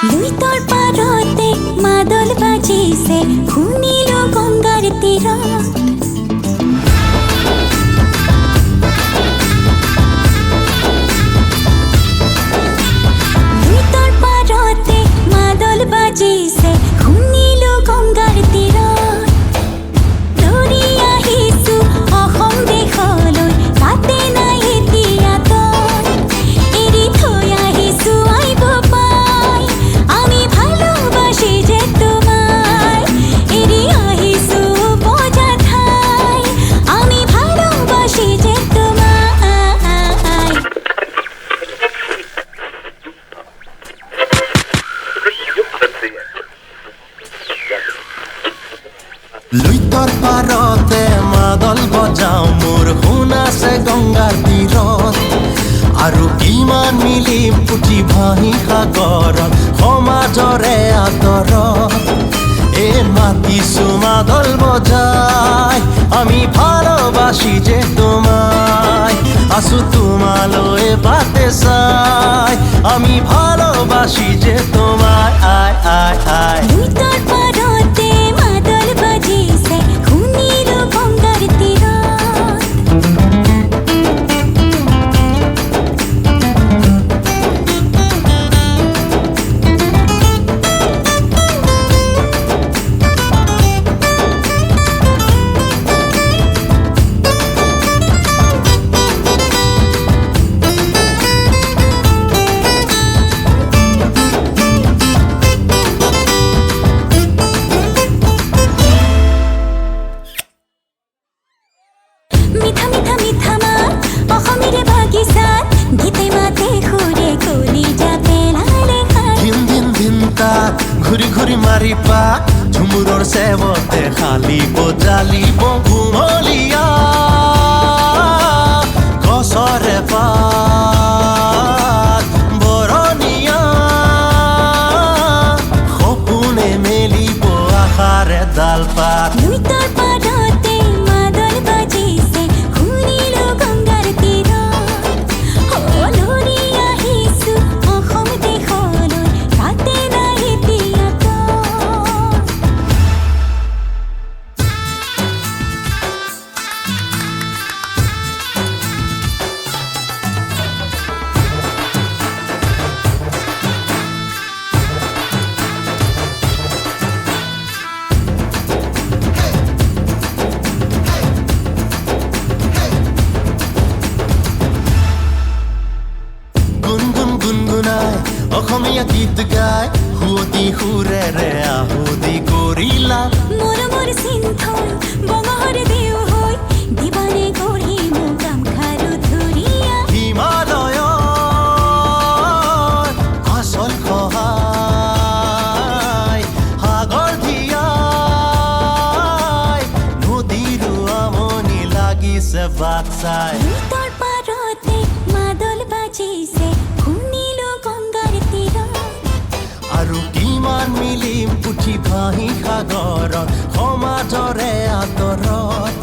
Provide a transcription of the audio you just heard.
লুইতৰ পাৰতে মাদল বাজিছে, শুনিলো গংগাৰ তীৰত। লুইতৰ পাৰতে মাদল বাজিছে, শুনিলো গংগাৰ তীৰত। দৌৰি আহিছো অসম দেশলৈ, তাতে নাই এতিয়া তই। এৰি থৈ আহিছো আইব পাই, আমি ভালোবাসি যে তোমায়। এৰি আহিছো বজা ঠাই, আমি ভালোবাসি যে তোমায়। লুইতৰ পাৰতে মাদল বজাও, মোৰ শুন আছে গংগাৰ তীৰত। আৰু কিমান মিলিম পুঠি ভাহি সাগৰত, সমাজৰে আদৰত। মাতিছো মাদল বজাই, আমি ভালোবাসি যে তোমায়। আছো তোমালৈ বাটে চাই, আমি ভালোবাসি যে তোমায়। আয় আয় আয় লুইতৰ পাৰতে মাদল বাজিছে, শুনিলো গংগাৰ তীৰত। মিঠা মিঠা মিঠা মাত অসমীৰে বাগিচাত, গীতে মাতে সুৰে কলিজা পেলালে খাত। ধিন ধিন ধিন তাত ঘূৰি ঘূৰি মাৰি পাত, ঝুমুৰৰ চেৱতে খালিব জালিব ঘুমলীয়া গছৰে পাত বৰণীয়া। সপোনে মেলিব আশাৰে ডাল পাত। লুইতৰ পাৰতে মাদল বাজিছে, শুনিলো গংগাৰ তীৰত। দৌৰি আহিছো অসম দেশলৈ, তাতে নাই এতিয়া তই। গুণগুণ গুণগুণাই অসমীয়া গীত গাই, সুৱতি সুৰেৰে আহুতি কৰিলা। মৰমৰ চিন্থল বঙহৰ দেও হৈ, দিবানে গঢ়ি মোক গামখাৰু ধুৰিয়া। হিমালয়ৰ আচল সহায়, সাগৰ ধিয়াই নদীৰো আমনি লাগিছে বাট চাই। লুইতৰ পাৰতে মাদল বাজিছে, শুনিলো গংগাৰ তীৰত। আৰু কিমান মিলিম পুঠি ভাহি সাগৰত, সমাজৰে আদৰত।